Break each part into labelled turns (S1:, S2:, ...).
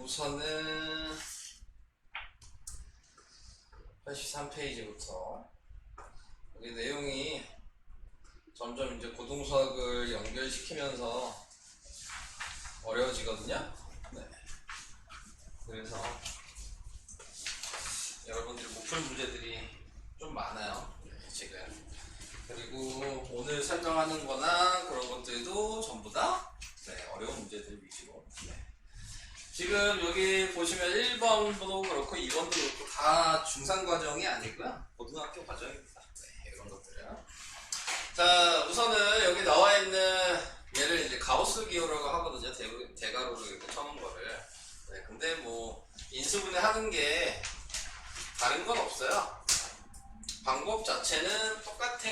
S1: 우선은 83페이지부터 여기 내용이 점점 이제 고등수학을 연결시키면서 어려워지거든요. 네. 그래서 여러분들이 못 풀 문제들이 좀 많아요. 네, 지금. 그리고 오늘 설명하는 거나 그런 것들도 전부 다 어려운 문제들 위주로. 네. 지금 여기 보시면 1번도 그렇고 2번도 그렇고 다 중상 과정이 아니고요. 고등학교 과정입니다. 네, 이런 것들이요. 자, 우선은 여기 나와 있는 얘를 이제 가우스 기호라고 하거든요. 대괄호로 이렇게 쳐놓은 거를. 네, 근데 뭐 인수분해 하는 게 다른 건 없어요. 방법 자체는 똑같아.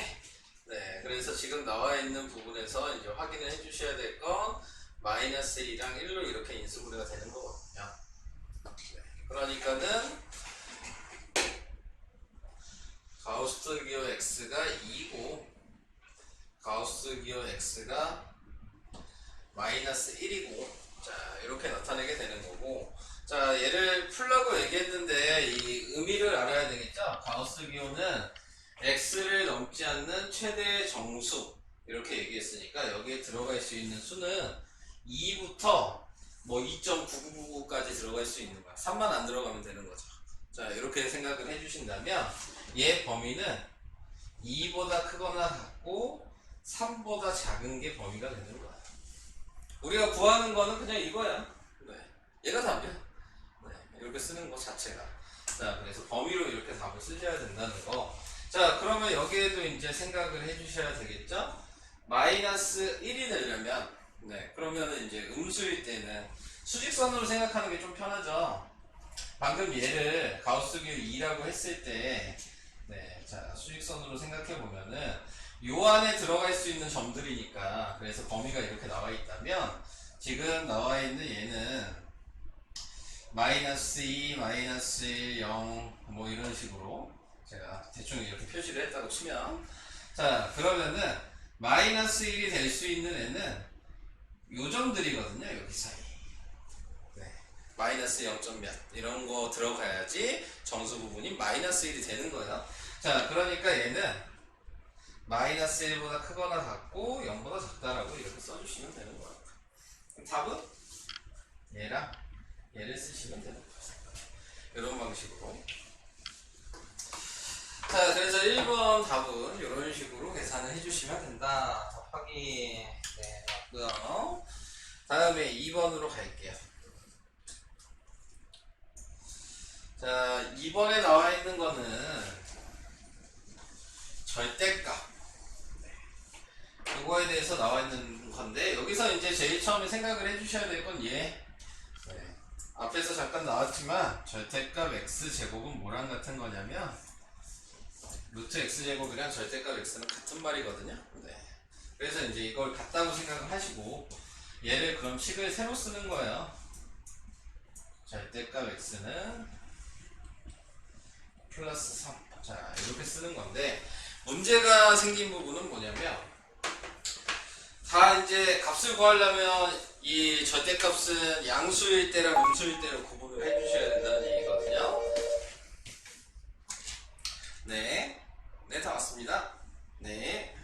S1: 네, 그래서 지금 나와 있는 부분에서 이제 확인을 해주셔야 될 건 마이너스 1이랑 1로 이렇게 인수분해가 되는 거거든요. 네, 그러니까는 가우스 기호 x가 2고 가우스 기호 x가 마이너스 1이고, 자, 이렇게 나타내게 되는 거고, 자, 얘를 풀라고 얘기했는데 이 의미를 알아야 되겠죠? 가우스 기호는 x를 넘지 않는 최대 정수 이렇게 얘기했으니까 여기에 들어갈 수 있는 수는 2부터 뭐 2.9999까지 들어갈 수 있는 거야. 3만 안 들어가면 되는 거죠. 자, 이렇게 생각을 해주신다면 얘 범위는 2보다 크거나 같고 3보다 작은 게 범위가 되는 거야. 우리가 구하는 거는 그냥 이거야. 네. 얘가 답이야. 네. 이렇게 쓰는 거 자체가. 자, 그래서 범위로 이렇게 답을 쓰셔야 된다는 거. 자, 그러면 여기에도 이제 생각을 해주셔야 되겠죠? 마이너스 1이 되려면, 네, 그러면은 이제 음수일 때는 수직선으로 생각하는 게 좀 편하죠? 방금 얘를 가우스 기호 2라고 했을 때, 네, 자, 수직선으로 생각해 보면은 요 안에 들어갈 수 있는 점들이니까, 그래서 범위가 이렇게 나와 있다면 지금 나와 있는 얘는 마이너스 2, 마이너스 1, 0 뭐 이런 식으로 제가 대충 이렇게 표시를 했다고 치면, 자, 그러면은 마이너스 1이 될 수 있는 애는 요 점들이거든요. 여기 사이. 네. 마이너스 0점 몇 이런 거 들어가야지 정수 부분이 마이너스 1이 되는 거예요. 자, 그러니까 얘는 마이너스 1보다 크거나 같고 0보다 작다라고 이렇게 써주시면 되는 거예요. 답은 얘랑 얘를 쓰시면 되는 거예요. 이런 방식으로. 자, 그래서 1번 답은 이런 식으로 계산을 해주시면 된다. 자, 확인. 네, 맞고요. 다음에 2번으로 갈게요. 자, 2번에 나와 있는 거는 절대값. 이거에 대해서 나와 있는 건데, 여기서 이제 제일 처음에 생각을 해주셔야 될 건 얘. 네. 앞에서 잠깐 나왔지만 절대값 x제곱은 뭐랑 같은 거냐면 루트 x제곱이랑 절대값 x는 같은 말이거든요. 네. 그래서 이제 이걸 같다고 생각을 하시고 얘를 그럼 식을 새로 쓰는 거예요. 절대값 x는 플러스 3. 자, 이렇게 쓰는 건데, 문제가 생긴 부분은 뭐냐면 다 이제 값을 구하려면 이 절대값은 양수일 때랑 음수일 때로 구분을 해주셔야 된다는 얘기거든요. 네. 네, 다 왔습니다. 네.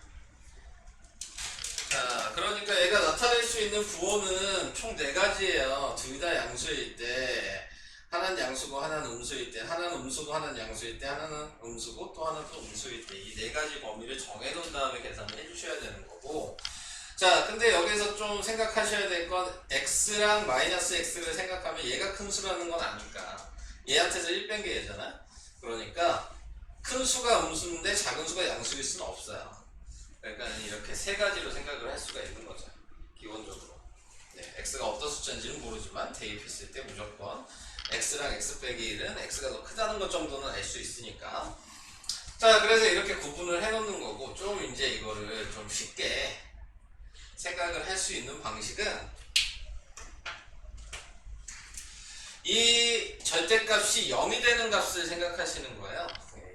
S1: 자, 그러니까 얘가 나타낼 수 있는 부호는 총 4가지예요. 둘 다 양수일 때, 하나는 양수고 하나는 음수일 때, 하나는 음수고 하나는 양수일 때, 하나는 음수고 또 하나는 또 음수일 때, 이 4가지 범위를 정해놓은 다음에 계산을 해주셔야 되는 거고. 자, 근데 여기서 좀 생각하셔야 될 건 x랑 마이너스 x를 생각하면 얘가 큰 수라는 건 아니까 얘한테서 1 뺀 게 얘잖아. 그러니까 큰 수가 음수인데 작은 수가 양수일 수는 없어요. 그러니까 이렇게 3가지로 생각을 할 수가 있는 거죠. 기본적으로. 네, x가 어떤 숫자인지는 모르지만 대입했을 때 무조건 x랑 x 빼기 1은 x가 더 크다는 것 정도는 알 수 있으니까. 자, 그래서 이렇게 구분을 해놓는 거고, 좀 이제 이거를 좀 쉽게 생각을 할 수 있는 방식은 이 절대값이 0이 되는 값을 생각하시는 거예요.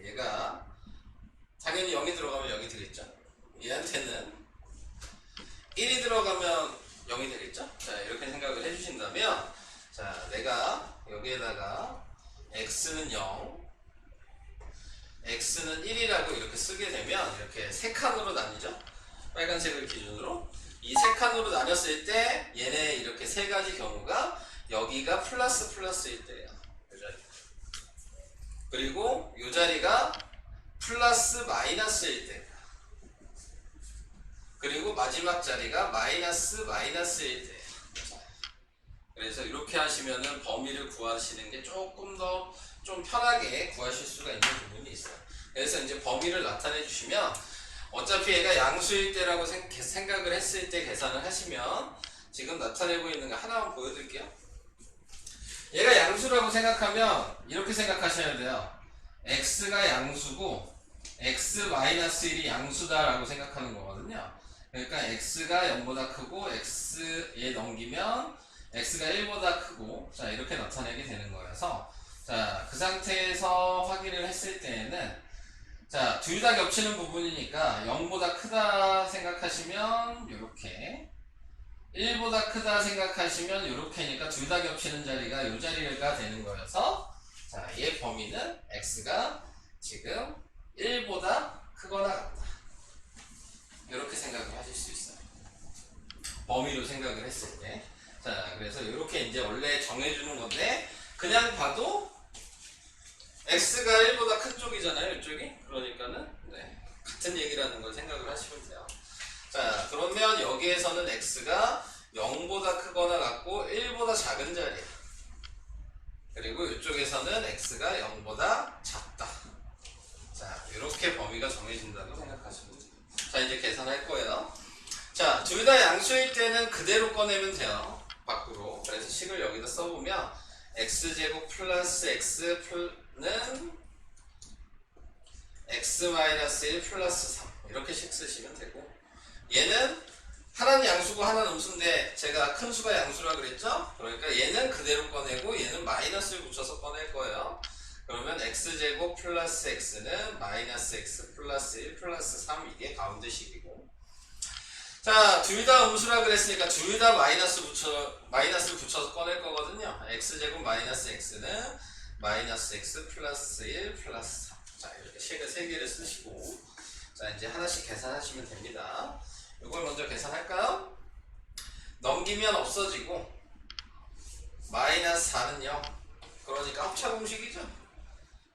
S1: 얘가 당연히 0이 들어가면 0이 되겠죠. 얘한테는 1이 들어가면 0이 되겠죠. 자, 이렇게 생각을 해주신다면, 자, 내가 여기에다가 x는 0, x는 1이라고 이렇게 쓰게 되면 이렇게 세 칸으로 나뉘죠? 빨간색을 기준으로. 이 세 칸으로 나눴을 때 얘네 이렇게 세 가지 경우가 여기가 플러스일 때예요. 이 자리. 그리고 이 자리가 플러스-일 때. 그리고 마지막 자리가 마이너스일 때. 그래서 이렇게 하시면은 범위를 구하시는 게 조금 더 좀 편하게 구하실 수가 있는 부분이 있어요. 그래서 이제 범위를 나타내 주시면 어차피 얘가 양수일 때라고 생각을 했을 때 계산을 하시면 지금 나타내고 있는 거 하나만 보여드릴게요. 얘가 양수라고 생각하면 이렇게 생각하셔야 돼요. x가 양수고 x-1이 양수다라고 생각하는 거거든요. 그러니까 x가 0보다 크고 x에 넘기면 x가 1보다 크고 자 이렇게 나타내게 되는 거여서 자 그 상태에서 확인을 했을 때에는 자 둘 다 겹치는 부분이니까 0보다 크다 생각하시면 요렇게 1보다 크다 생각하시면 요렇게니까 둘 다 겹치는 자리가 요 자리가 되는 거여서 자 얘 범위는 x가 지금 1보다 크거나 같다 이렇게 생각을 하실 수 있어요. 범위로 생각을 했을 때. 자, 그래서 이렇게 이제 원래 정해주는 건데, 그냥 봐도 x가 1보다 큰 쪽이잖아요, 이쪽이. 그러니까는, 네. 같은 얘기라는 걸 생각을 하시면 돼요. 자, 그러면 여기에서는 x가 0보다 크거나 같고, 1보다 작은 자리야. 그리고 이쪽에서는 x가 0보다 작다. 자, 이렇게 범위가 정해진다고 생각하시면 돼요. 자, 이제 계산할 거예요. 자, 둘 다 양수일 때는 그대로 꺼내면 돼요. 밖으로. 그래서 식을 여기다 써보면 x제곱 플러스 x는 x-1 플러스 3 이렇게 식 쓰시면 되고 얘는 하나는 양수고 하나는 음수인데 제가 큰 수가 양수라 그랬죠? 그러니까 얘는 그대로 꺼내고 얘는 마이너스를 붙여서 꺼낼 거예요. 그러면 x제곱 플러스 x는 마이너스 x 플러스 1 플러스 3 이게 가운데 식이고 자, 둘 다 음수라 그랬으니까 둘 다 마이너스를 붙여서 꺼낼 거거든요. x제곱 마이너스 x는 마이너스 x 플러스 1 플러스 3. 자, 이렇게 식을 3개를 쓰시고 자, 이제 하나씩 계산하시면 됩니다. 이걸 먼저 계산할까요? 넘기면 없어지고 마이너스 4는 0. 그러니까 합차 공식이죠.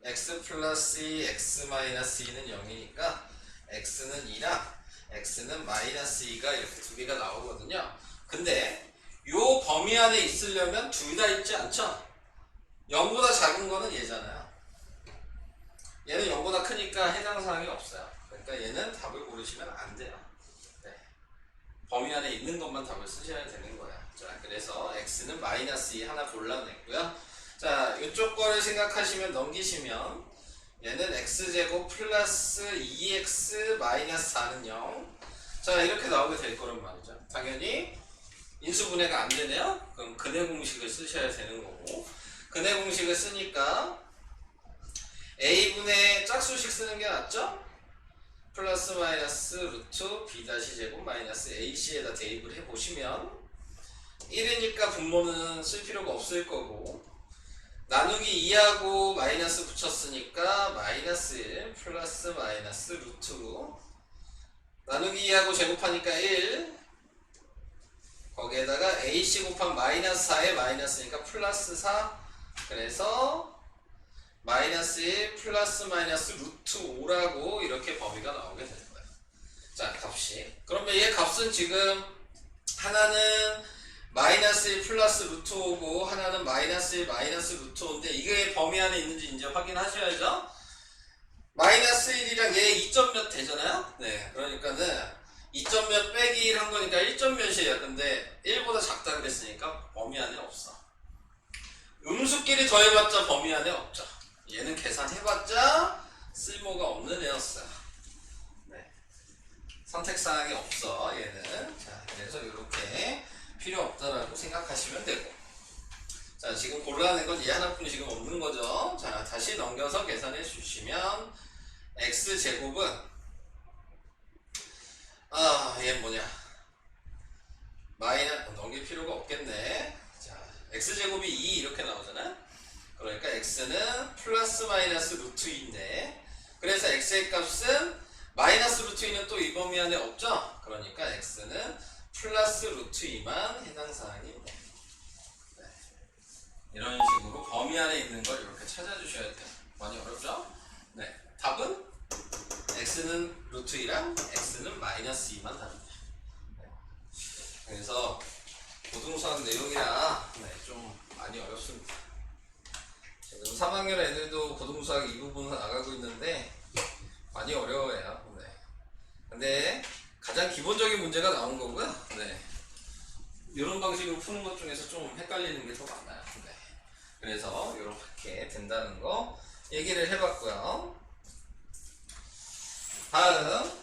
S1: x 플러스 2, x 마이너스 2는 0이니까 x는 2랑 x는 마이너스 2가 이렇게 두 개가 나오거든요. 근데 요 범위 안에 있으려면 둘 다 있지 않죠? 0보다 작은 거는 얘잖아요. 얘는 0보다 크니까 해당 사항이 없어요. 그러니까 얘는 답을 고르시면 안 돼요. 네. 범위 안에 있는 것만 답을 쓰셔야 되는 거예요. 자, 그래서 x는 마이너스 2 하나 골라냈고요. 자, 이쪽 거를 생각하시면 넘기시면 얘는 x제곱 플러스 2x 마이너스 4는 0. 자, 이렇게 나오게 될 거란 말이죠. 당연히 인수분해가 안 되네요. 그럼 근해 공식을 쓰셔야 되는 거고 근해 공식을 쓰니까 a분의 짝수식 쓰는 게 낫죠? 플러스 마이너스 루트 b 다시 제곱 마이너스 ac에다 대입을 해보시면 1이니까 분모는 쓸 필요가 없을 거고 나누기 2하고 마이너스 붙였으니까 마이너스 1 플러스 마이너스 루트 나누기 2하고 제곱하니까 1 거기에다가 ac 곱한 마이너스 4에 마이너스니까 플러스 4 그래서 마이너스 1 플러스 마이너스 루트 5라고 이렇게 범위가 나오게 될 거예요. 자, 값이 그러면 얘 값은 지금 하나는 마이너스 1 플러스 루트 5고 하나는 마이너스 1 마이너스 루트 5인데 이게 범위 안에 있는지 이제 확인하셔야죠. 마이너스 1이랑 얘 2점 몇 되잖아요. 네, 그러니까는 2점 몇 빼기 1 한 거니까 1점 몇이에요. 근데 1보다 작다 그랬으니까 범위 안에 없어. 음수끼리 더해봤자 범위 안에 없죠. 얘는 계산해봤자 쓸모가 없는 애였어요. 네, 선택사항이 없어 얘는. 자, 그래서 이렇게 필요 없다라고 생각하시면 되고 자, 지금 골라낸 건 얘 하나뿐이 지금 없는 거죠. 자, 다시 넘겨서 계산해 주시면 x제곱은 얘 뭐냐 넘길 필요가 없겠네. 자, x제곱이 2 이렇게 나오잖아. 그러니까 x는 플러스 마이너스 루트 2인데, 그래서 x의 값은 마이너스 루트 2는 또 이 범위 안에 없죠. 그러니까 x는 플러스 루트 2만 해당 사항입니다. 네. 이런 식으로 범위 안에 있는 걸 이렇게 찾아주셔야 돼요. 많이 어렵죠? 네. 답은 x는 루트 2랑 x는 마이너스 2만 답니다. 네. 그래서 고등수학 내용이라 좀 많이 어렵습니다. 지금 3학년 애들도 고등수학 이 부분은 나가고 있는데 많이 어려워해요. 네. 근데 가장 기본적인 문제가 나온 거고요. 네. 이런 방식으로 푸는 것 중에서 좀 헷갈리는 게 더 많아요. 네. 그래서 이렇게 된다는 거 얘기를 해봤고요. 다음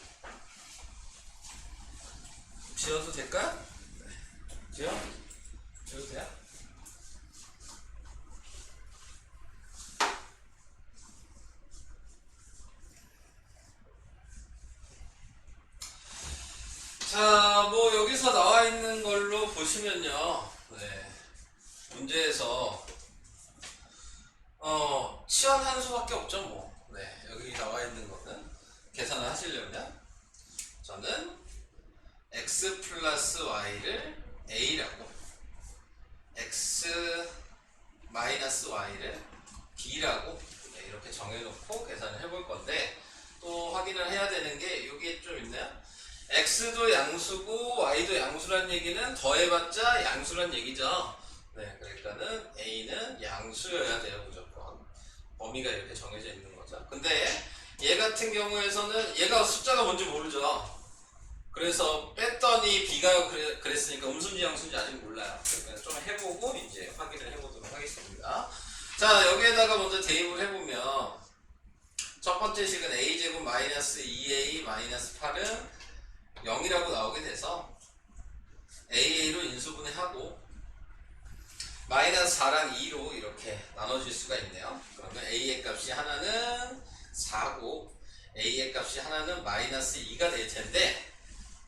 S1: 지어도 될까요? 네. 지어도 돼요? 자, 뭐 여기서 나와 있는 걸로 보시면요. 네. 문제에서 치환 한 수밖에 없죠, 뭐. 네. 여기 나와 있는 거는 계산을 하시려면 저는 x 플러스 y를 a라고, x 마이너스 y를 b라고 이렇게 정해놓고 계산을 해볼 건데, 또 확인을 해야 되는 게 여기에 좀 있네요. x도 양수고 y도 양수란 얘기는 더해봤자 양수란 얘기죠. 네, 그러니까는 a는 양수여야 돼요, 무조건. 범위가 이렇게 정해져 있는 거죠. 근데 얘 같은 경우에서는 얘가 숫자가 뭔지 모르죠. 그래서 뺐더니 b가 그랬으니까 음수인지 양수인지 아직 몰라요. 그러니까 좀 해보고 이제 확인을 해보도록 하겠습니다. 자, 여기에다가 먼저 대입을 해보면 첫 번째 식은 a제곱 마이너스 2a 마이너스 8은 0이라고 나오게 돼서 AA로 인수분해하고 마이너스 4랑 2로 이렇게 나눠질 수가 있네요. 그러면 A의 값이 하나는 4고 A의 값이 하나는 마이너스 2가 될 텐데,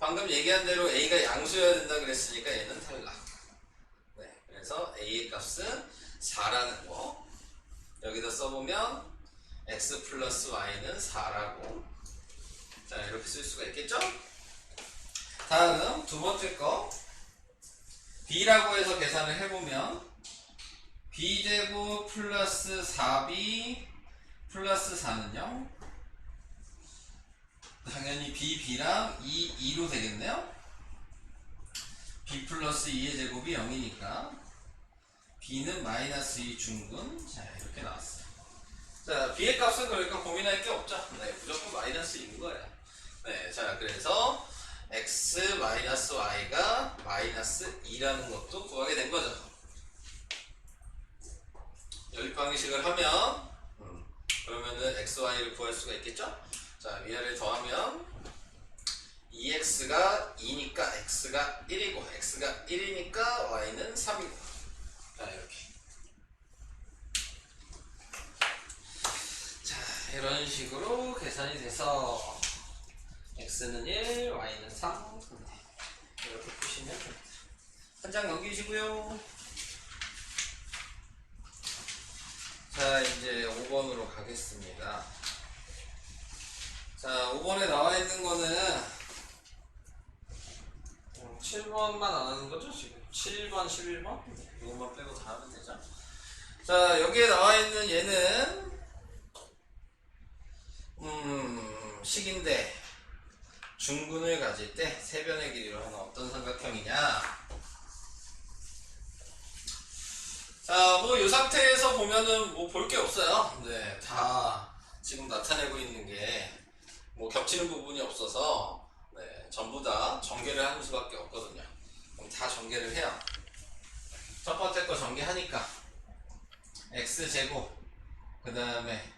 S1: 방금 얘기한 대로 A가 양수여야 된다 그랬으니까 얘는 탈락. 네, 그래서 A의 값은 4라는 거 여기다 써보면 X 플러스 Y는 4라고, 자, 이렇게 쓸 수가 있겠죠? 다음 두 번째 거 b라고 해서 계산을 해보면 b제곱 플러스 4b 플러스 4는요 당연히 b랑 2로 되겠네요. b 플러스 2의 제곱이 0이니까 b는 마이너스 2 중근. 자, 이렇게 나왔어요. 자, b의 값은 그러니까 고민할 게 없죠. 네, 무조건 마이너스 2인 거예요. 네, 자, 그래서 x 마이너스 y가 마이너스 2라는 것도 구하게 된 거죠. 연립 방식을 하면 그러면은 x, y를 구할 수가 있겠죠? 자, 위아래 더하면 2x가 2니까 x가 1이고 x가 1이니까 y는 3이고, 자, 이렇게. 자, 이런 식으로 계산이 돼서 x는 1, y는 3 이렇게 푸시면 됩니다. 한 장 넘기시고요. 자, 이제 5번으로 가겠습니다. 자, 5번에 나와 있는 거는 7번만 안 하는 거죠, 지금? 7번, 11번? 이것만 빼고 다 하면 되죠. 자, 여기에 나와 있는 얘는 식인데 중근을 가질 때 세변의 길이로 하는 어떤 삼각형이냐. 자, 뭐 이 상태에서 보면은 뭐 볼 게 없어요. 네, 다 지금 나타내고 있는 게 뭐 겹치는 부분이 없어서 네, 전부 다 전개를 하는 수밖에 없거든요. 그럼 다 전개를 해요. 첫 번째 거 전개하니까 x제곱 그 다음에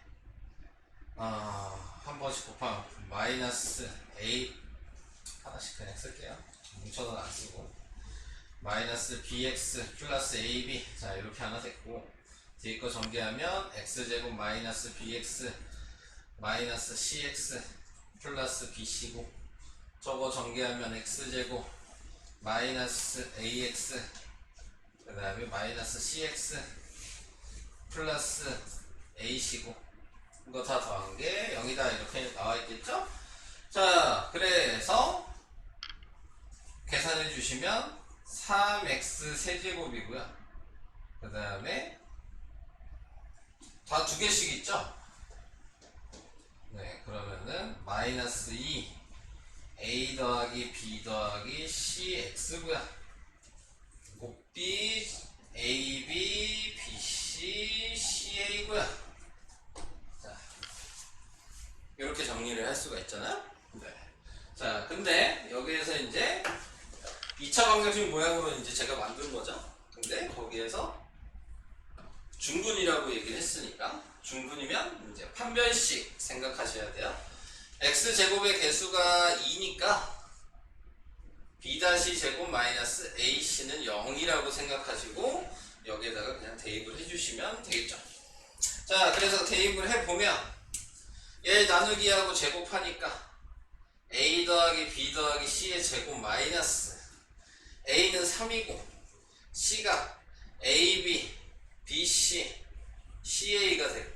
S1: 한 번씩 곱하면 마이너스 a 하나씩 그냥 쓸게요. 뭉쳐서 안 쓰고 마이너스 bx 플러스 ab, 자, 이렇게 하나 됐고, 뒤에 거 전개하면 x제곱 마이너스 bx 마이너스 cx 플러스 bc고, 저거 전개하면 x제곱 마이너스 ax 그 다음에 마이너스 cx 플러스 a시고 이거 다 더한 게 0이다 이렇게 나와 있겠죠? 자, 그래서 계산해 주시면 3x 세제곱이고요. 그 다음에 다 두 개씩 있죠? 네, 그러면은 마이너스 2 a 더하기 b 더하기 cx고요. 곱비 ab bc ca고요. 자, 이렇게 정리를 할 수가 있잖아요. 네. 자, 근데 여기에서 이제 2차 방정식 모양으로 이제 제가 만든 거죠. 근데 거기에서 중분이라고 얘기를 했으니까 중분이면 이제 판별식 생각하셔야 돼요. x제곱의 개수가 2니까 b-제곱 마이너스 ac는 0이라고 생각하시고 여기에다가 그냥 대입을 해주시면 되겠죠. 자, 그래서 대입을 해보면 얘 나누기하고 제곱하니까 a 더하기 b 더하기 c의 제곱 마이너스 a는 3이고 c가 ab, bc, ca가 되고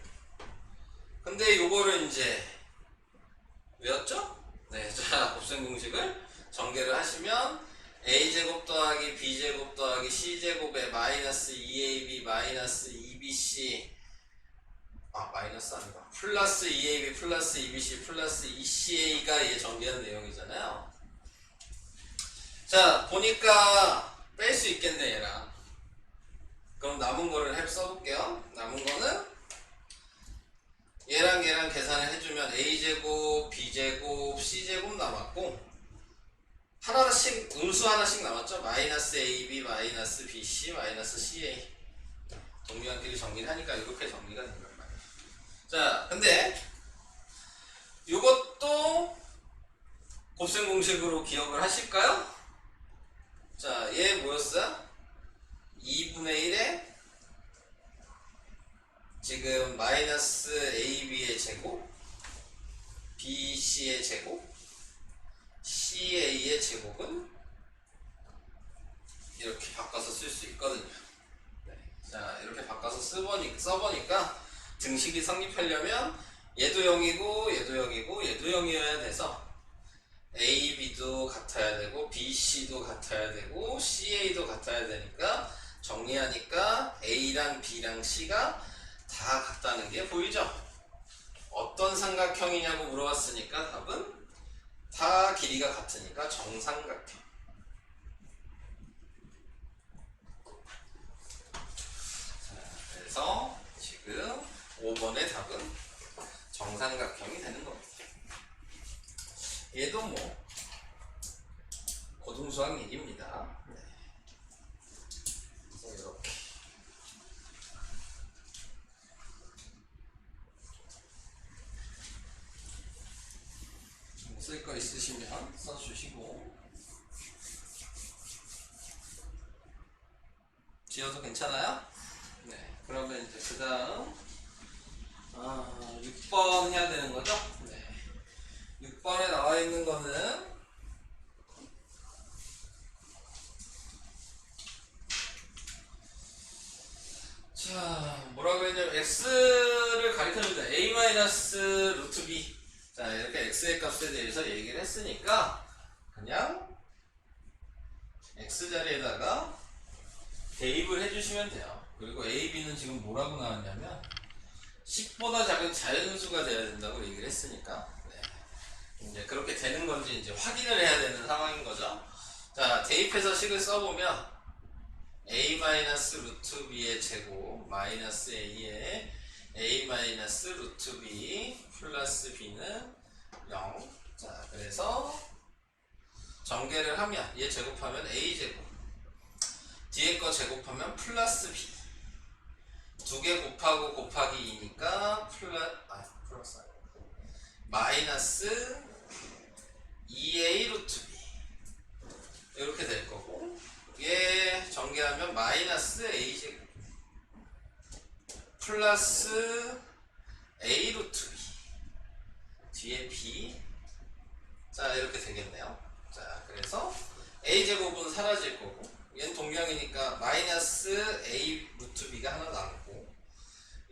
S1: 근데 요거를 이제 외웠죠? 네, 자, 곱셈 공식을 전개를 하시면 a제곱 더하기 b제곱 더하기 c제곱에 마이너스 2ab 마이너스 2bc 마이너스 아니고 플러스 2ab 플러스 2bc 플러스 2ca가 얘 전개한 내용이잖아요. 자, 보니까 뺄 수 있겠네 얘랑. 그럼 남은 거를 써볼게요. 남은 거는 얘랑 얘랑 계산을 해주면 a제곱 b제곱 c제곱 남았고 하나씩 음수 하나씩 남았죠. 마이너스 ab 마이너스 bc 마이너스 ca 동류한끼리 정리를 하니까 이렇게 정리가 된단 말이에요. 자, 근데 이것도 곱셈 공식으로 기억을 하실까요? 자, 얘 뭐였어요? 2분의 1에 지금 마이너스 ab의 제곱 bc의 제곱 ca의 제곱은 이렇게 바꿔서 쓸 수 있거든요. 네. 자, 이렇게 바꿔서 써보니까 등식이 성립하려면 얘도 0이고 얘도 0이고 얘도 0이어야 돼서 a, b도 같아야 되고 b, c도 같아야 되고 ca도 같아야 되니까 정리하니까 a랑 b랑 c가 다 같다는 게 보이죠? 어떤 삼각형이냐고 물어봤으니까 답은 다 길이가 같으니까 정삼각형. 자, 그래서 지금 5번의 답은 정삼각형이 되는 겁니다. 얘도 뭐 고등수학 얘기입니다. 네. 그래서 이렇게 쓸 거 있으시면 써주시고 지어도 괜찮아요? 네. 그러면 이제 그 다음 6번 해야 되는 거죠? 네. 6번에 나와 있는 거는 자, 뭐라 그랬냐면 x를 가리켜줍니다. a-루트 b. 자, 이렇게 x의 값에 대해서 얘기를 했으니까 그냥 x 자리에다가 대입을 해주시면 돼요. 그리고 a, b는 지금 뭐라고 나왔냐면 10보다 작은 자연수가 돼야 된다고 얘기를 했으니까 네. 이제 그렇게 되는 건지 이제 확인을 해야 되는 상황인 거죠. 자, 대입해서 식을 써보면 a-루트 b의 제곱 마이너스 a에 a-루트 b 플러스 b는 0. 자, 그래서 전개를 하면 얘 제곱하면 a제곱 뒤에 거 제곱하면 플러스 b 두 개 곱하고 곱하기 2니까 플러스 마이너스 2a 루트 b 이렇게 될 거고 얘 전개하면 마이너스 a제곱 플러스 a 루트 b 뒤에 b 자 이렇게 되겠네요. 자, 그래서 a제곱은 사라질 거고 얘는 동량이니까 마이너스 a 루트 b가 하나 남고,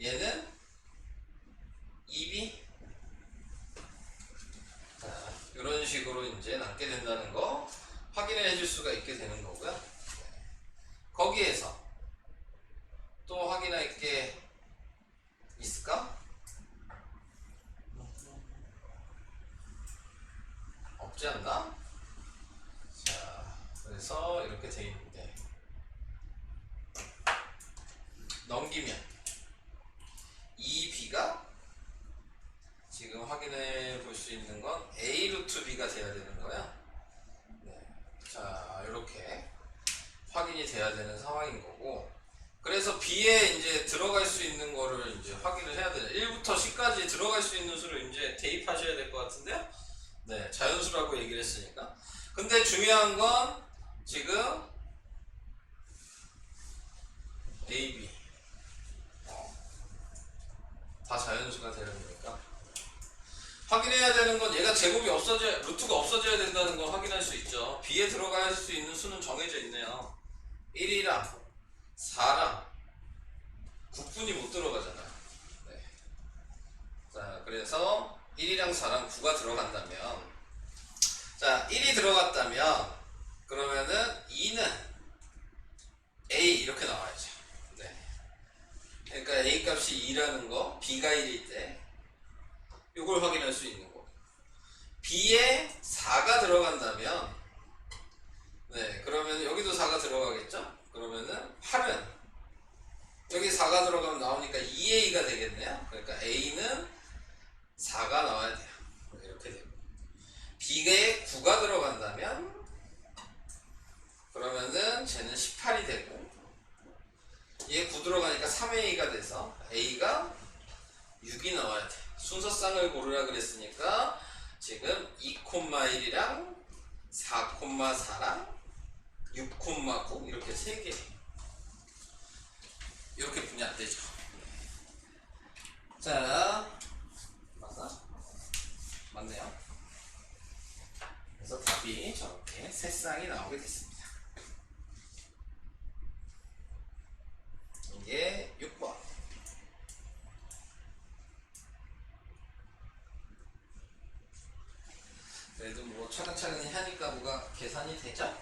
S1: 얘는 2b. 자, 이런 식으로 이제 남게 된다는 거 확인을 해줄 수가 있게 되는 거고요. 거기에서 또 확인할 게 있을까? 없지 않나? 자, 그래서 이렇게 돼 있는데 넘기면 2b가 지금 확인해 볼 수 있는 건 a 루트 b가 돼야 되는 거야. 네. 자, 이렇게 확인이 돼야 되는 상황인 거고, 그래서 b에 이제 들어갈 수 있는 거를 이제 확인을 해야 되죠. 1부터 10까지 들어갈 수 있는 수를 이제 대입하셔야 될 것 같은데요. 네, 자연수라고 얘기를 했으니까. 근데 중요한 건 지금 a, b 다 자연수가 되는 거니까 확인해야 되는 건 얘가 제곱이 없어져야, 루트가 없어져야 된다는 걸 확인할 수 있죠. b에 들어갈 수 있는 수는 정해져 있네요. 1이랑 4랑 9분이 못 들어가잖아요. 네. 자, 그래서 1이랑 4랑 9가 들어간다면, 자, 1이 들어갔다면 그러면은 2는 a 이렇게 나와야죠. 네. 그러니까 a 값이 2라는 거, b가 1일 때 이걸 확인할 수 있는 거고, b에 4가 들어간다면, 네, 그러면 여기도 4가 들어가겠죠? 그러면은 8은 여기 4가 들어가면 나오니까 2a가 되겠네요. 그러니까 a는 4가 나와야 돼요. 이렇게 되고, b에 9가 들어간다면 그러면은 쟤는 18이 되고, 얘 9 들어가니까 3a가 돼서 a가 6이 나와야 돼. 순서쌍을 고르라 그랬으니까 지금 2,1이랑 4,4랑 6,9 이렇게 3개, 이렇게 분이 안 되죠. 자, 맞나? 맞네요. 그래서 답이 저렇게 세 쌍이 나오게 됐습니다. 이게 6번. 그래도 뭐 차근차근히 하니까 뭐가 계산이 되죠?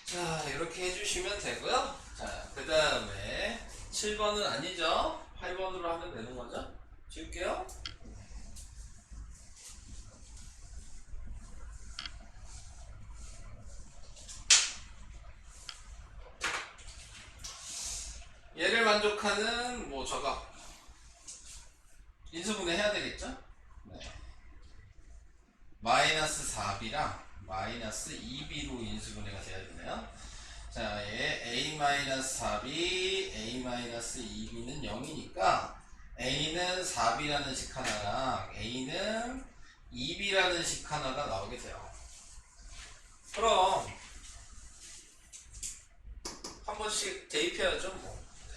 S1: 자, 이렇게 해주시면 되고요. 자, 그 다음에 7번은 아니죠? 8번으로 하면 되는 거죠? 지울게요. 얘를 만족하는 뭐 저거 인수분해 해야 되겠죠? 네. 마이너스 4b랑 마이너스 2b로 인수분해가 돼야 되네요. 자, 얘 a-4b, a-2b는 0이니까 a는 4b라는 식 하나랑 a는 2b라는 식 하나가 나오게 돼요. 그럼 한 번씩 대입해야죠, 뭐. 네.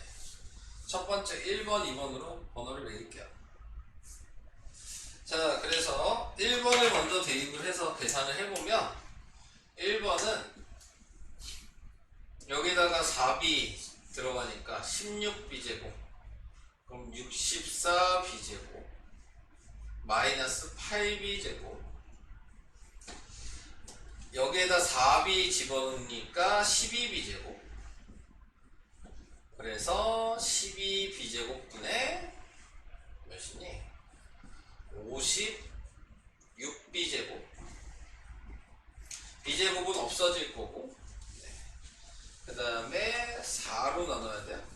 S1: 첫 번째 1번, 2번으로 번호를 매길게요. 자, 그래서 1번을 먼저 대입을 해서 계산을 해보면 1번은 여기다가 4b 들어가니까 16b제곱, 그럼 64b제곱 마이너스 8b제곱, 여기에다 4b 집어넣으니까 12b제곱, 그래서 12b제곱분의 몇이니? 56b제곱. b제곱은 없어질 거고, 그 다음에 4로 나눠야 돼요.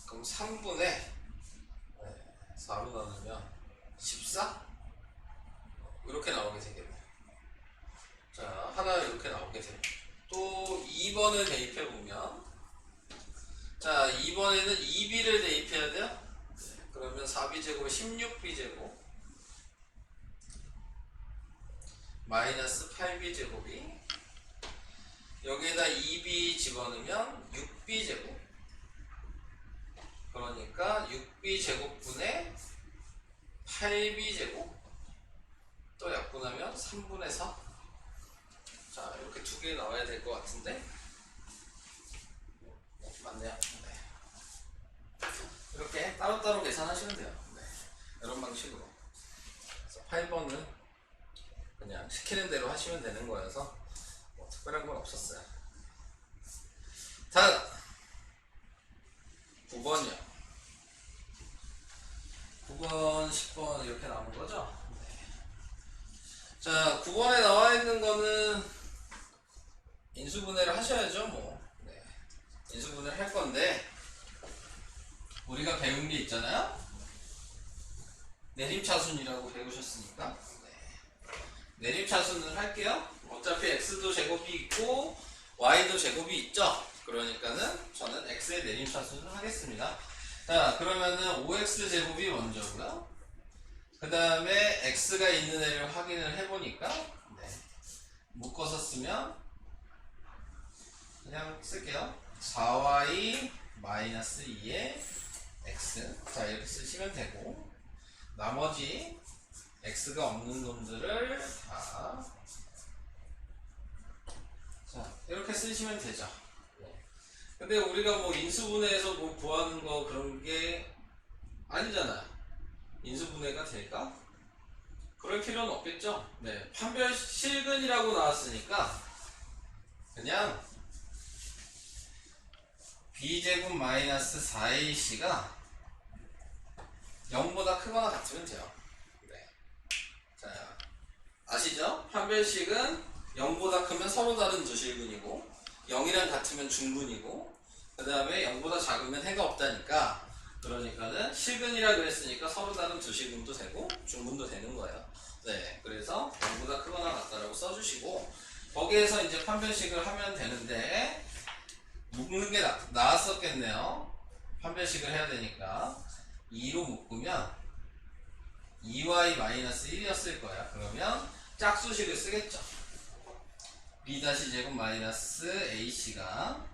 S1: 그럼 3분의 4로 나누면 14? 이렇게 나오게 되겠네요. 자, 하나 이렇게 나오게 돼요. 또 2번을 대입해보면, 자, 2번에는 2b를 대입해야 돼요. 그러면 4b제곱 16b제곱 마이너스 8b제곱이, 여기에다 2b 집어넣으면 6b제곱, 그러니까 6b제곱분의 8b제곱, 또 약분하면 3분의 4. 자, 이렇게 두 개 개 나와야 될 것 같은데. 맞네요. 네. 이렇게 따로따로 계산하시면 돼요. 네. 이런 방식으로. 그래서 8번은 그냥 시키는 대로 하시면 되는 거여서 뭐 특별한 건 없었어요. 다음 9번이요. 9번, 10번 이렇게 나온 거죠? 네. 자, 9번에 나와 있는 거는 인수분해를 하셔야죠, 뭐. 네. 인수분해를 할 건데, 우리가 배운 게 있잖아요? 내림차순이라고 배우셨으니까. 네. 내림차순을 할게요. 어차피 x도 제곱이 있고, y도 제곱이 있죠? 그러니까는 저는 x의 내림차순을 하겠습니다. 자, 그러면은 5x 제곱이 먼저고요. 그 다음에 x가 있는 애를 확인을 해보니까, 네. 묶어서 쓰면 그냥 쓸게요. 4y 마이너스 2의 x. 자, 이렇게 쓰시면 되고, 나머지 x가 없는 놈들을 다, 자, 이렇게 쓰시면 되죠. 근데 우리가 뭐 인수분해에서 뭐 구하는 거 그런 게 아니잖아요. 인수분해가 될까? 그럴 필요는 없겠죠. 네, 판별 실근이라고 나왔으니까 그냥 b제곱 마이너스 4ac가 0보다 크거나 같으면 돼요. 네. 자, 아시죠? 판별식은 0보다 크면 서로 다른 두 실근이고 0이랑 같으면 중근이고 그 다음에 0보다 작으면 해가 없다니까, 그러니까는 실근이라 그랬으니까 서로 다른 두 실근도 되고 중근도 되는 거예요. 네, 그래서 0보다 크거나 같다라고 써주시고 거기에서 이제 판별식을 하면 되는데 묶는 게 나았었겠네요. 판별식을 해야 되니까 2로 묶으면 2y-1이었을 거야. 그러면 짝수식을 쓰겠죠. b-제곱 마이너스 ac가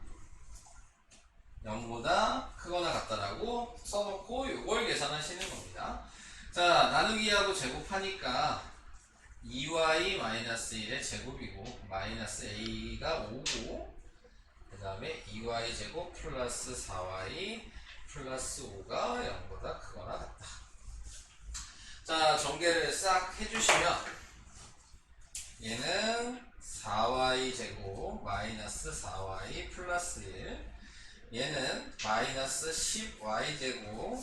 S1: 0보다 크거나 같다라고 써놓고 이걸 계산하시는 겁니다. 자, 나누기하고 제곱하니까 2y-1의 제곱이고 마이너스 a가 5고 그 다음에 2y 제곱 플러스 4y 플러스 5가 0보다 크거나 같다. 자, 전개를 싹 해주시면 얘는 4y 제곱 마이너스 4y 플러스 1, 얘는 마이너스 10y 제곱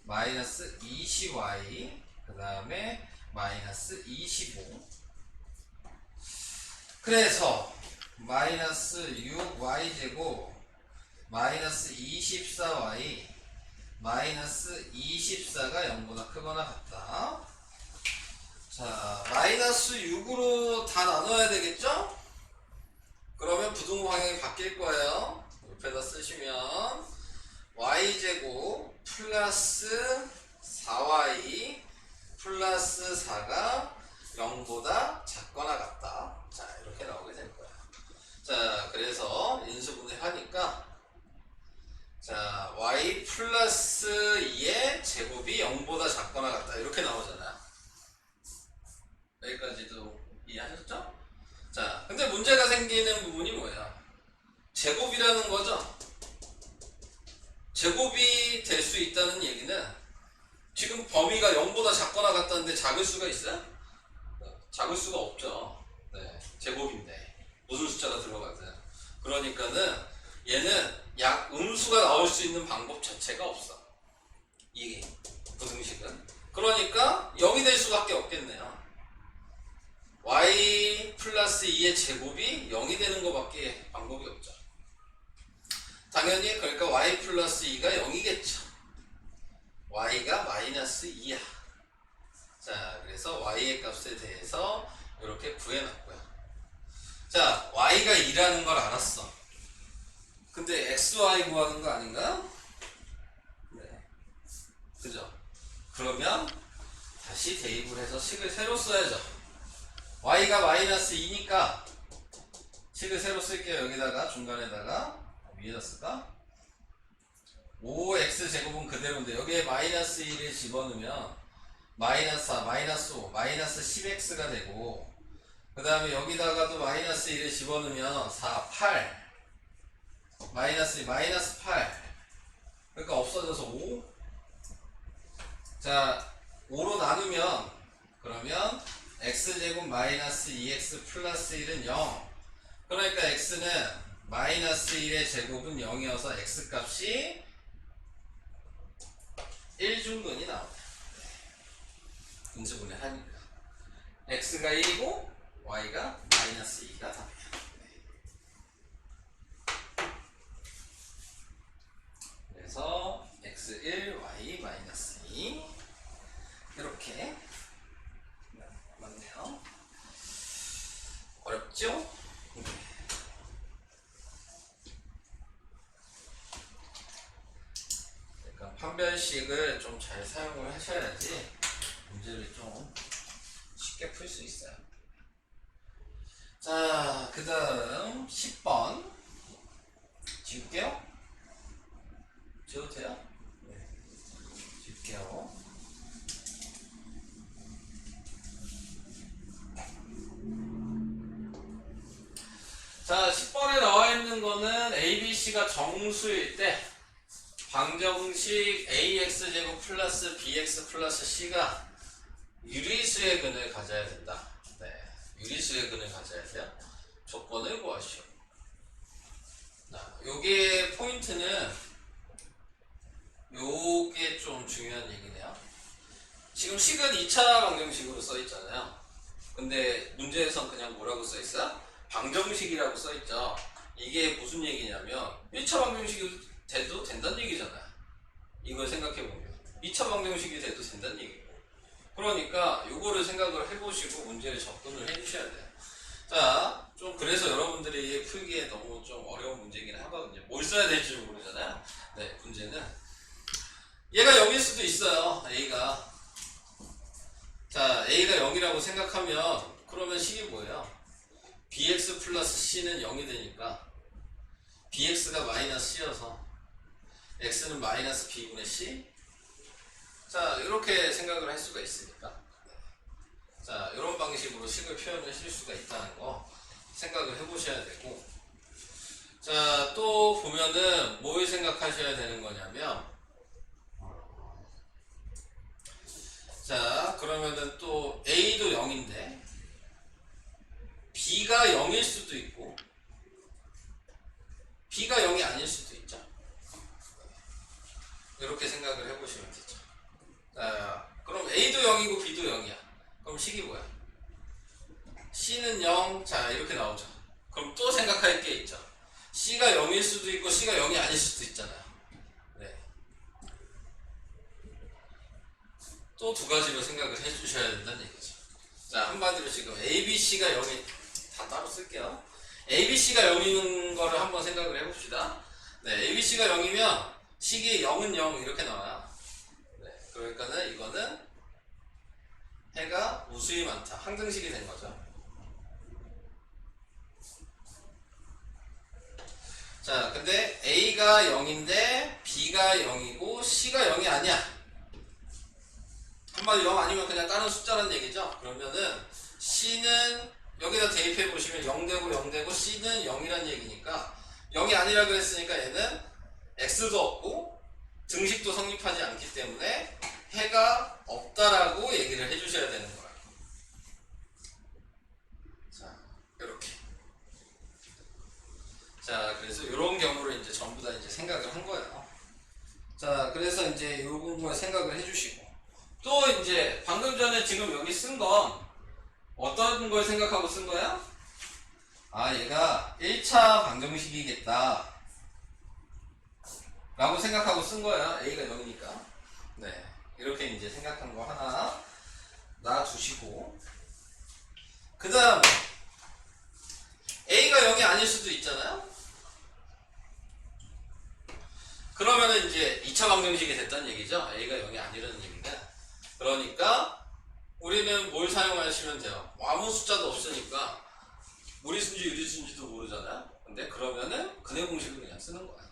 S1: 마이너스 20y 그 다음에 마이너스 25. 그래서 마이너스 6y 제곱 마이너스 24y 마이너스 24가 0보다 크거나 같다. 자, 마이너스 6으로 다 나눠야 되겠죠? 그러면 부등호 방향이 바뀔 거예요. 옆에다 쓰시면 y제곱 플러스 4y 플러스 4가 0보다 작거나 같다. 자, 이렇게 나오게 될 거야. 자, 그래서 인수분해 하니까 자, y 플러스 2의 제곱이 0보다 작거나 같다. 이렇게 나오잖아요. 여기까지도 이해하셨죠? 자, 근데 문제가 생기는 부분이 뭐야? 제곱이라는 거죠? 제곱이 될 수 있다는 얘기는 지금 범위가 0보다 작거나 같다는데 작을 수가 있어요? 작을 수가 없죠. 네, 제곱인데 무슨 숫자가 들어가든. 그러니까는 얘는 약 음수가 나올 수 있는 방법 자체가 없어. 이 부등식은. 그러니까 0이 될 수밖에 없겠네요. y 플러스 2의 제곱이 0이 되는 것밖에 방법이 없죠. 당연히 그러니까 y 플러스 2가 0이겠죠. y가 마이너스 2야. 자, 그래서 y의 값에 대해서 이렇게 구해놨고요. 자, y가 2라는 걸 알았어. 근데 xy 구하는 거 아닌가? 네, 그죠? 그러면 다시 대입을 해서 식을 새로 써야죠. y가 마이너스 2니까 식을 새로 쓸게요. 여기다가 중간에다가 위에다 쓸까? 5x 제곱은 그대로인데 여기에 마이너스 1을 집어넣으면 마이너스 4, 마이너스 5, 마이너스 10x가 되고 그 다음에 여기다가도 마이너스 1을 집어넣으면 4, 8 마이너스 2, 마이너스 8 그러니까 없어져서 5. 자 5로 나누면 그러면 x제곱 마이너스 2x 플러스 1은 0. 그러니까 x는 마이너스 1의 제곱은 0이어서 x값이 1중근이 나옵니다. 분수분해 하니까 x가 1이고 y가 마이너스 2가 답이에요. 그래서 x1, y 마이너스 2 이렇게 맞네요. 어렵죠? 그러니까 판별식을 좀 잘 사용을 하셔야지 문제를 좀 쉽게 풀 수 있어요. 자, 그 다음 10번 지울게요. 지워도 돼요? 네. 지울게요. 자, 10번에 나와 있는 거는 ABC가 정수일 때 방정식 AX제곱 플러스 BX 플러스 C가 유리수의 근을 가져야 된다. 네, 유리수의 근을 가져야 돼요. 조건을 구하시오. 자, 요게 포인트는 요게 좀 중요한 얘기네요. 지금 식은 2차 방정식으로 써 있잖아요. 근데 문제에선 그냥 뭐라고 써 있어요? 방정식이라고 써 있죠. 이게 무슨 얘기냐면 1차 방정식이 돼도 된다는 얘기잖아요. 이걸 생각해보면 2차 방정식이 돼도 된다는 얘기고, 그러니까 요거를 생각을 해보시고 문제를 접근을 해주셔야 돼요. 자, 좀 그래서 여러분들이 풀기에 너무 좀 어려운 문제긴 하거든요. 뭘 써야 될지 모르잖아요. 네, 문제는 얘가 0일 수도 있어요. A가. 자, A가 0이라고 생각하면 그러면 식이 뭐예요? BX 플러스 C는 0이 되니까 BX가 마이너스 C여서 X는 마이너스 B분의 C. 자, 이렇게 생각을 할 수가 있으니까. 자, 이런 방식으로 식을 표현을 하실 수가 있다는 거 생각을 해보셔야 되고, 자, 또 보면은 뭘 생각하셔야 되는 거냐면, 자, 그러면은 또 A도 0인데 B가 0일 수도 있고 B가 0이 아닐 수도 있죠. 이렇게 생각을 해보시면 되죠. 자, 그럼 A도 0이고 B도 0이야. 그럼 식이 뭐야? C는 0. 자, 이렇게 나오죠. 그럼 또 생각할 게 있죠. C가 0일 수도 있고 C가 0이 아닐 수도 있잖아요. 네. 또 두 가지로 생각을 해주셔야 된다는 얘기죠. 자, 한마디로 지금 A, B, C가 0이 다 따로 쓸게요. A, B, C가 0인 거를 한번 생각을 해봅시다. 네, A, B, C가 0이면 식이 0은 0 이렇게 나와요. 네, 그러니까는 이거는 해가 무수히 많다. 항등식이 된 거죠. 자, 근데 A가 0인데 B가 0이고 C가 0이 아니야. 한마디로 0 아니면 그냥 다른 숫자라는 얘기죠. 그러면은 C는 여기다 대입해 보시면 0되고 0되고 C는 0이란 얘기니까 0이 아니라 그랬으니까 얘는 X도 없고 등식도 성립하지 않기 때문에 해가 없다라고 얘기를 해주셔야 되는 거예요. 자, 이렇게. 자, 그래서 이런 경우를 이제 전부 다 이제 생각을 한 거예요. 자, 그래서 이제 이 부분을 생각을 해주시고, 또 이제 방금 전에 지금 여기 쓴 건 어떤 걸 생각하고 쓴 거야? 아, 얘가 1차 방정식이겠다 라고 생각하고 쓴 거야. A가 0이니까. 네, 이렇게 이제 생각한 거 하나 놔두시고, 그 다음 A가 0이 아닐 수도 있잖아요. 그러면은 이제 2차 방정식이 됐다는 얘기죠. A가 0이 아니라는 얘기인데, 그러니까 우리는 뭘 사용하시면 돼요? 아무 숫자도 없으니까 무리수인지 유리수인지도 모르잖아요. 근데 그러면은 근해 공식을 그냥 쓰는 거야.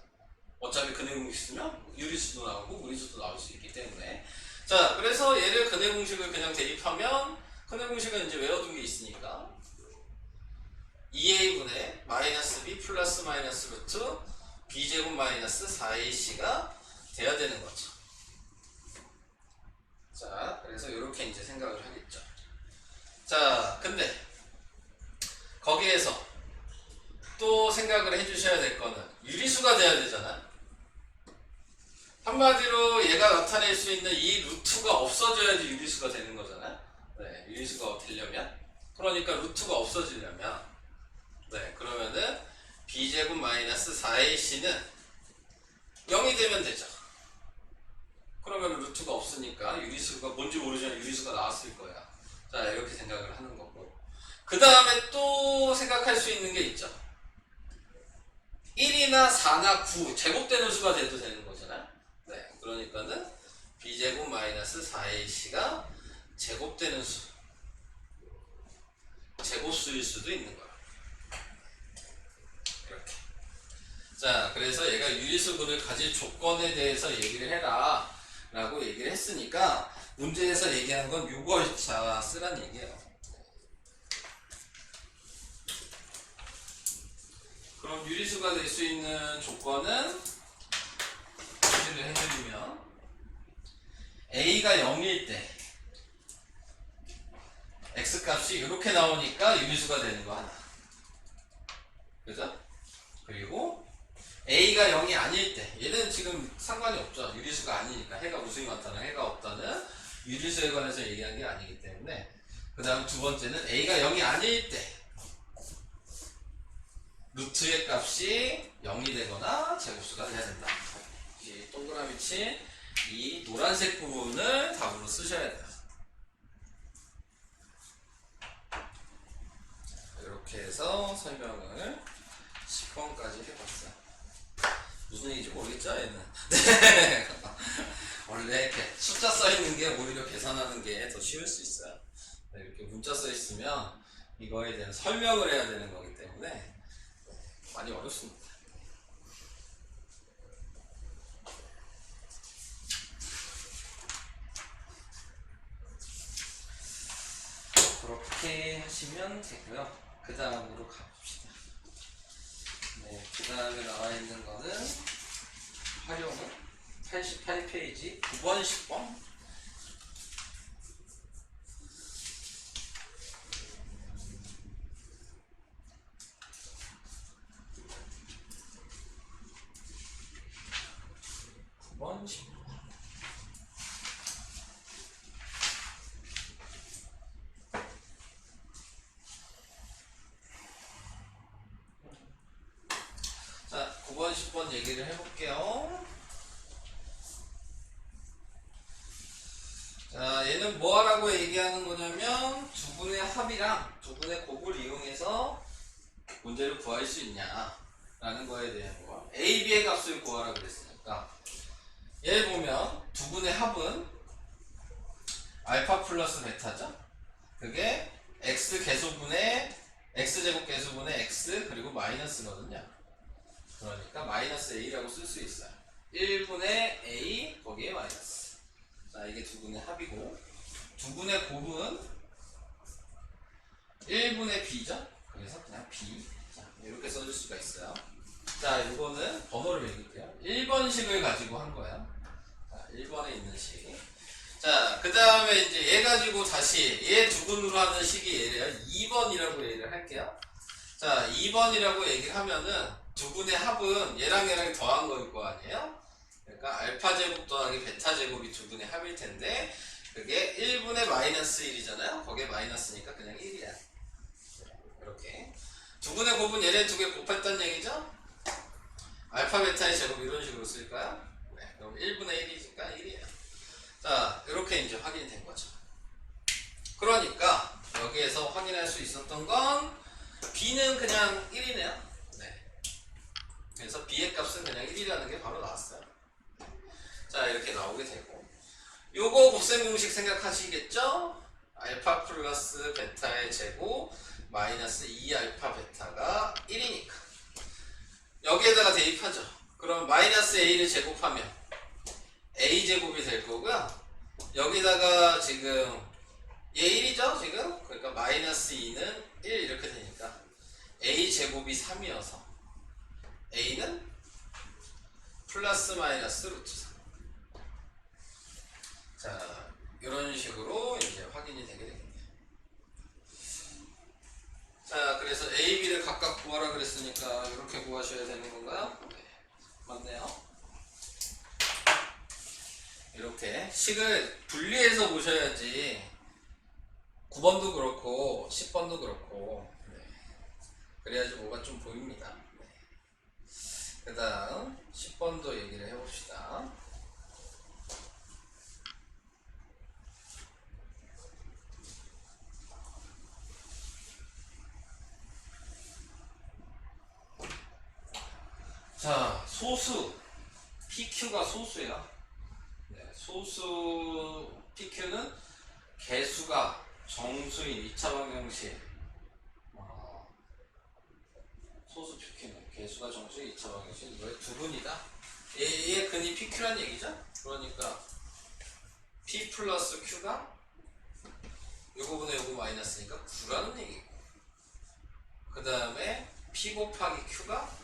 S1: 어차피 근해 공식 쓰면 유리수도 나오고 무리수도 나올 수 있기 때문에. 자, 그래서 얘를 근해 공식을 그냥 대입하면 근해 공식은 이제 외워둔 게 있으니까 2a분의 마이너스 b 플러스 마이너스 루트 b제곱 마이너스 4ac가 돼야 되는 거죠. 자, 그래서 이렇게 이제 생각을 하겠죠. 자, 근데 거기에서 또 생각을 해주셔야 될 거는 유리수가 돼야 되잖아. 한마디로 얘가 나타낼 수 있는 이 루트가 없어져야지 유리수가 되는 거잖아. 네, 유리수가 되려면, 그러니까 루트가 없어지려면, 네, 그러면은 b제곱 마이너스 4ac는 0이 되면 되죠. 그러면 루트가 없으니까 유리수가 뭔지 모르지만 유리수가 나왔을 거야. 자, 이렇게 생각을 하는 거고, 그 다음에 또 생각할 수 있는 게 있죠. 1이나 4나 9 제곱되는 수가 돼도 되는 거잖아. 네, 그러니까는 b제곱 마이너스 4ac가 제곱되는 수, 제곱수일 수도 있는 거야. 이렇게. 자, 그래서 얘가 유리수분을 가질 조건에 대해서 얘기를 해라 라고 얘기를 했으니까 문제에서 얘기하는 건 요걸 자 쓰란 얘기예요. 그럼 유리수가 될 수 있는 조건은 표시를 해드리면 a가 0일 때 x값이 이렇게 나오니까 유리수가 되는 거 하나, 그죠? 그리고 a가 0이 아닐 때, 얘는 지금 상관이 없죠. 유리수가 아니니까, 해가 무수히 많다는 해가 없다는 유리수에 관해서 얘기한 게 아니기 때문에. 그 다음 두 번째는 a가 0이 아닐 때 루트의 값이 0이 되거나 제곱수가 돼야 된다. 이 동그라미 친 이 노란색 부분을 답으로 쓰셔야 돼요. 이렇게 해서 설명을 10번까지 해봤어요. 무슨 얘기인지 모르겠죠, 얘는? 네. 원래 이렇게 숫자 써있는 게 오히려 계산하는 게 더 쉬울 수 있어요. 네, 이렇게 문자 써있으면 이거에 대한 설명을 해야 되는 거기 때문에 많이 어렵습니다. 그렇게 하시면 되고요. 그 다음으로 가봅시다. 네, 그 다음에 나와 있는 거는 활용은 88페이지 9번, 10번. 자, 9번, 10번 얘기를 해볼게요. 자, 얘는 뭐하라고 얘기하는 거냐면 두 분의 합이랑 두 분의 곱을 이용해서 문제를 구할 수 있냐 라는 거에 대한 거. A, B의 값을 구하라 그랬으니까 얘를 보면 두 분의 합은 알파 플러스 베타죠. 그게 x 개수분의 x제곱 개수분의 x 그리고 마이너스거든요. 그러니까 마이너스 a라고 쓸 수 있어요. 1분의 a 거기에 마이너스. 자, 이게 두 분의 합이고, 두 분의 곱은 1분의 b죠. 그래서 그냥 b. 자, 이렇게 써줄 수가 있어요. 자, 이거는 번호를 읽을게요. 1번식을 가지고 한 거예요. 자, 1번에 있는 식. 자, 그 다음에 이제 얘 가지고 다시 얘 두 분으로 하는 식이 얘래요. 2번이라고 얘기를 할게요. 자, 2번이라고 얘기를 하면은 두 분의 합은 얘랑 얘랑 더한 거일 거 아니에요? 그러니까 알파 제곱 더하기 베타 제곱이 두 분의 합일 텐데 그게 1분의 마이너스 1이잖아요. 거기에 마이너스니까 그냥 1이야. 이렇게 두 분의 곱은 얘네 두 개 곱했단 얘기죠? 알파 베타의 제곱 이런 식으로 쓸까요? 네, 그럼 1분의 1이니까 1이에요. 자, 이렇게 이제 확인이 된 거죠. 그러니까 여기에서 확인할 수 있었던 건 b는 그냥 1이네요. 네. 그래서 b의 값은 그냥 1이라는 게 바로 나왔어요. 자, 이렇게 나오게 되고, 요거 곱셈 공식 생각하시겠죠? 알파 플러스 베타의 제곱 마이너스 2알파 베타가 1이니까 여기에다가 대입하죠. 그럼 마이너스 a를 제곱하면 a제곱이 될 거고요. 여기다가 지금 얘 1이죠 지금? 그러니까 마이너스 2는 1 이렇게 되니까 a 제곱이 3이어서 a는 플러스 마이너스 루트 3. 자, 이런 식으로 이제 확인이 되게 되겠네요. 자, 그래서 a, b를 각각 구하라 그랬으니까 이렇게 구하셔야 되는 건가요? 네, 맞네요. 이렇게 식을 분리해서 보셔야지 9번도 그렇고 10번도 그렇고, 네. 그래야지 뭐가 좀 보입니다. 네. 그 다음 10번도 얘기를 해봅시다. 자, 소수 PQ가 소수야. 네, 소수 PQ는 개수가 정수인 2차 방정식, 소수 PQ는 개수가 정수인 2차 방정식, 이거의 두분이다. 얘의 근이 PQ란 얘기죠. 그러니까 P 플러스 Q가 요거분의 요거 마이너스니까 9라는 얘기고, 그 다음에 P 곱하기 Q가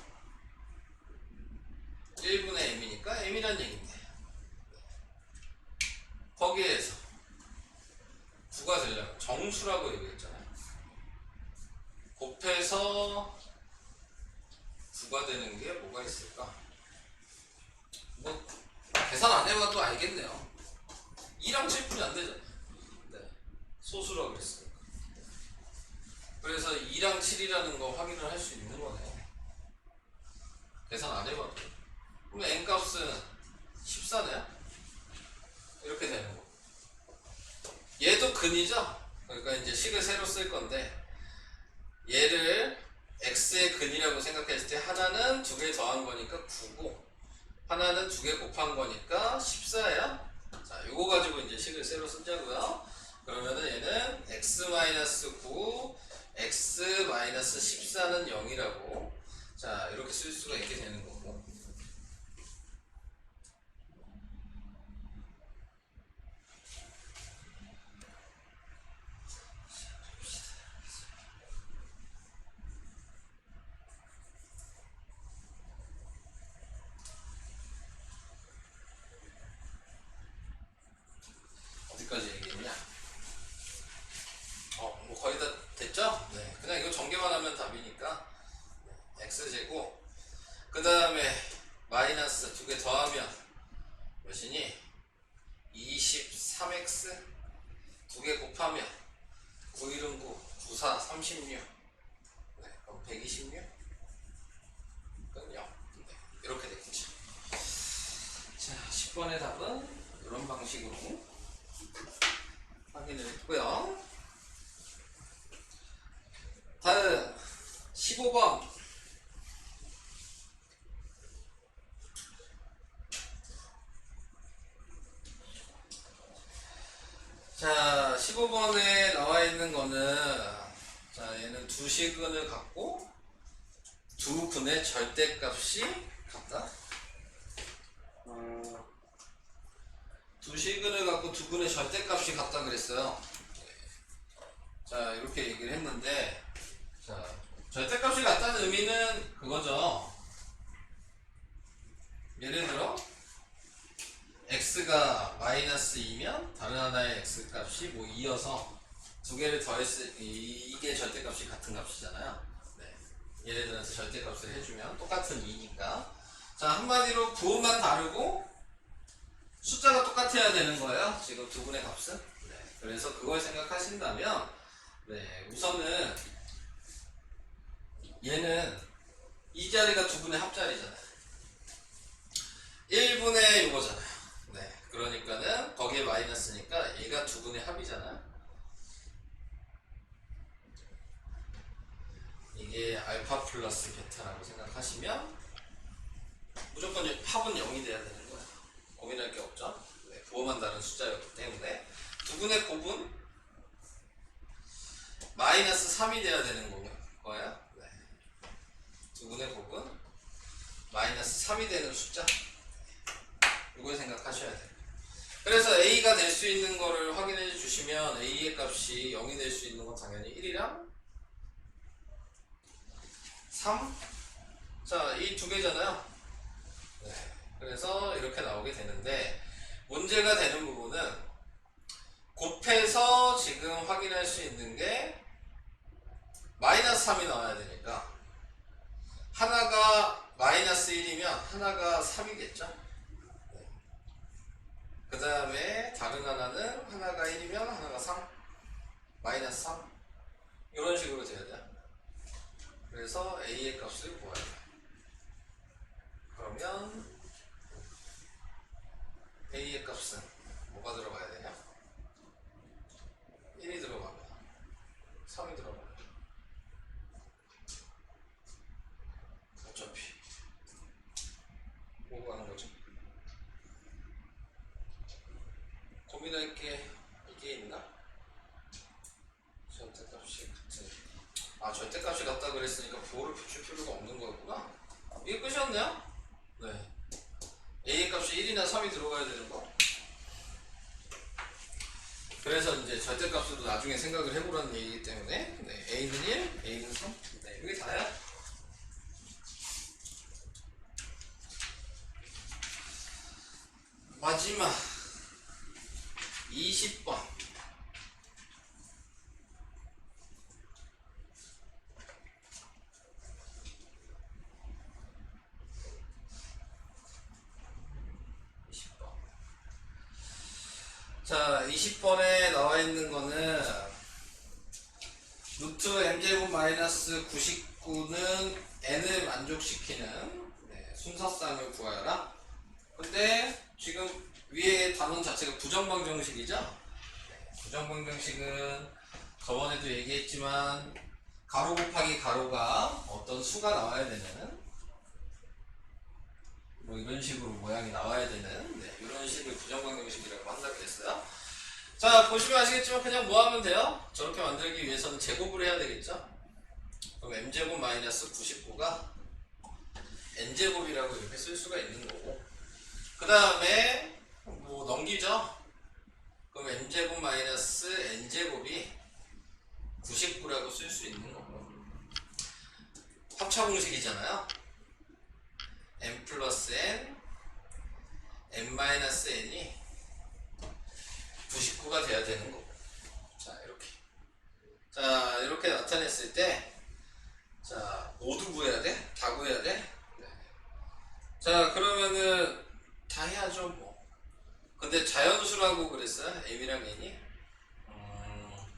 S1: 1분의 M이니까 M이란 얘기인데, 거기에서 9가 되려면 정수라고 얘기했잖아요. 곱해서 9가 되는 게 뭐가 있을까? 뭐 계산 안 해봐도 알겠네요. 2랑 7분이 안 되잖아요. 네, 소수라고 그랬으니까. 그래서 2랑 7이라는 거 확인을 할 수 있는 거네. 계산 안 해봐도. 그럼 n 값은 14네요? 이렇게 되는 거. 얘도 근이죠? 그러니까 이제 식을 새로 쓸 건데, 얘를 x의 근이라고 생각했을 때 하나는 2개 더한 거니까 9고 하나는 2개 곱한 거니까 14예요. 자, 요거 가지고 이제 식을 새로 쓰자고요. 그러면은 얘는 x-9 x-14는 0이라고, 자, 이렇게 쓸 수가 있게 되는 거고, 어디까지 얘기했냐? 뭐 거의 다 됐죠? 네, 그냥 이거 전개만 하면 답이니까. 네, x제곱, 그 다음에 마이너스 2개 더하면 몇이니? 23x, 2개 곱하면 9, 1은 9, 9, 4, 36. 네, 그럼 126? 그럼 0. 네, 이렇게 되겠죠. 자, 10번의 답은 이런 방식으로 확인을 했고요. 다음 15번. 자, 15번에 나와 있는 거는, 자, 얘는 두 시근을 갖고 두 분의 절대값이 같다. 두 시근을 갖고 두 분의 절대값이 같다 그랬어요. 자, 이렇게 얘기를 했는데, 자, 절대값이 같다는 의미는 그거죠. 예를 들어 x가 마이너스 2면 다른 하나의 x 값이 뭐 2여서 두 개를 더했을 이게 절대값이 같은 값이잖아요. 네. 얘네들한테 절대값을 해주면 똑같은 2니까. 자, 한마디로 부호만 다르고 숫자가 똑같아야 되는 거예요. 지금 두 분의 값은. 네. 그래서 그걸 생각하신다면, 네, 우선은 얘는 이 자리가 두 분의 합자리잖아요. 1분의 이거잖아요. 네, 그러니까는 거기에 마이너스니까 얘가 두 분의 합이잖아요. 이게 알파 플러스 베타라고 생각하시면 무조건 합은 0이 돼야 되는 거예요. 고민할 게 없죠. 네, 부호만 다른 숫자였기 때문에 두 분의 곱은 마이너스 3이 돼야 되는 거예요. 네. 두 분의 곱은 마이너스 3이 되는 숫자, 이걸 생각하셔야 돼요. 그래서 A가 될 수 있는 거를 확인해 주시면 A의 값이 0이 될 수 있는 건 당연히 1이랑 3. 자, 이 두 개잖아요. 네. 그래서 이렇게 나오게 되는데, 문제가 되는 부분은 곱해서 지금 확인할 수 있는 게 마이너스 3이 나와야 되니까, 하나가 마이너스 1이면 하나가 3이겠죠? 그 다음에 다른 하나는 하나가 1이면 하나가 3, 마이너스 3, 이런 식으로 돼야 돼요. 그래서 A의 값을 구해야 돼요. 그러면 A의 값은 뭐가 들어가야 되냐? 1이 들어가면 3이 들어가면 어차피 뭐가 하는 거죠? 고민할 게 이게 있나? 절대값이 같은, 절대값이 같다 그랬으니까 부호를 붙일 필요가 없는 거였구나. 이게 끝이었네요? 네. A의 값이 1이나 3이 들어가야 되는 거. 그래서 이제 절대값으로 나중에 생각을 해보라는 얘기이기 때문에, 네. A는 1, A는 3. 네. 이게 다야? 마지막 20번. 자, 20번에 나와 있는 거는 루트 m제곱 마이너스 99는 n을 만족시키는, 네, 순서쌍을 구하여라. 근데 지금 위에 단원 자체가 부정방정식이죠? 네, 부정방정식은 저번에도 얘기했지만 가로 곱하기 가로가 어떤 수가 나와야 되는, 뭐 이런 식으로 모양이 나와야 되는, 네, 이런 식을 부정방정식이라고 한다고 했어요. 자, 보시면 아시겠지만 그냥 뭐 하면 돼요? 저렇게 만들기 위해서는 제곱을 해야 되겠죠? 그럼 m제곱 마이너스 99가 n제곱이라고 이렇게 쓸 수가 있는 거고, 그 다음에 뭐 넘기죠? 그럼 m제곱 마이너스 n제곱이 99라고 쓸 수 있는 거고, 합차공식이잖아요. n 플러스 n, n 마이너스 n이 99가 돼야 되는 거고. 자, 이렇게. 자, 이렇게 나타냈을 때, 자, 모두 구해야 돼? 다 구해야 돼? 네. 자, 그러면은 다 해야죠, 뭐. 근데 자연수라고 그랬어요? m이랑 n이?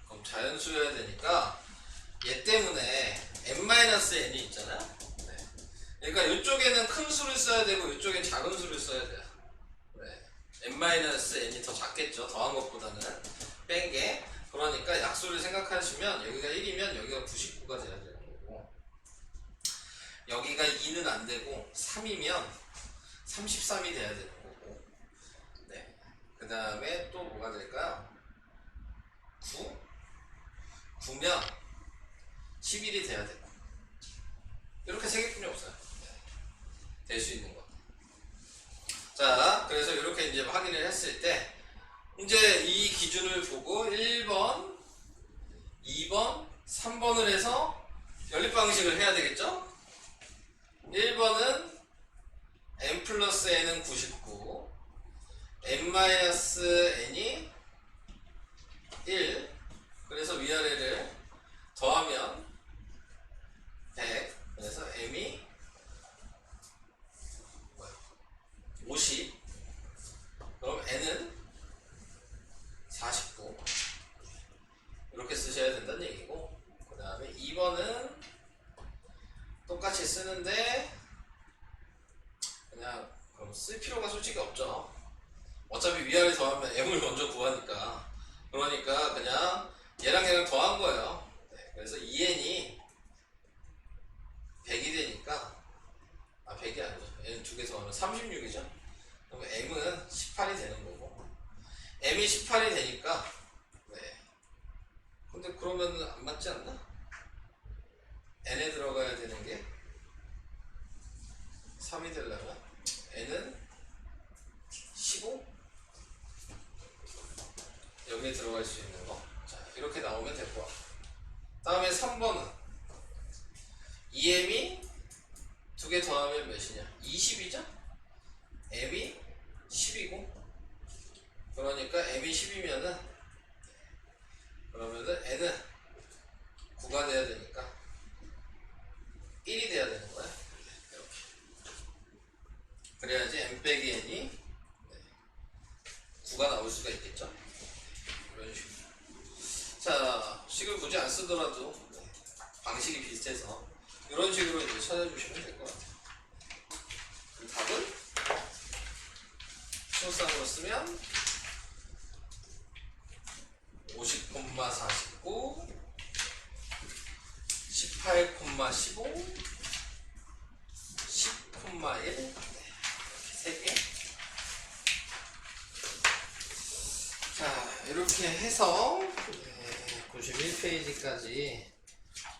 S1: 그럼 자연수여야 되니까 얘 때문에 n-n이 있잖아요? 네. 그러니까 이쪽에는 큰 수를 써야 되고 이쪽엔 작은 수를 써야 돼요. 네. n-n이 더 작겠죠? 더한 것보다는 뺀 게. 그러니까 약수를 생각하시면 여기가 1이면 여기가 99가 돼야 되는 거고, 여기가 2는 안 되고 3이면 33이 돼야 되는 거고, 네. 그 다음에 또 뭐가 될까요? 9면 11이 돼야 되고, 이렇게 세 개뿐이 없어요. 될 수 있는 것. 자, 그래서 이렇게 이제 확인을 했을 때, 이제 이 기준을 보고 1번, 2번, 3번을 해서 연립방식을 해야 되겠죠? 1번은 n 플러스 n은 99, n-n이 1, 그래서 위아래를 더하면 100, 그래서 m이 50, 그럼 n은 49, 이렇게 쓰셔야 된다는 얘기고, 그 다음에 2번은 똑같이 쓰는데 그냥 그럼 쓸 필요가 솔직히 없죠. 어차피 위아래 더하면 m을 먼저 구하니까. 그러니까 그냥 얘랑 얘랑 더한 거예요. 네, 그래서 2n이 100이 되니까, 100이 아니죠. n 두 개 더하면 36이죠. 그럼 m은 18이 되는 거고, m이 18이 되니까, 네. 근데 그러면 안 맞지 않나? n에 들어가야 되는 게 3이 되려면 n은 15? 여기에 들어갈 수 있는 거. 자, 이렇게 나오면 될 것 같아요. 다음에 3번은 2m이 추상으로 쓰면 50,49 18,15 10,1 3개. 자, 이렇게 해서 91페이지까지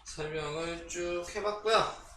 S1: 설명을 쭉 해봤고요.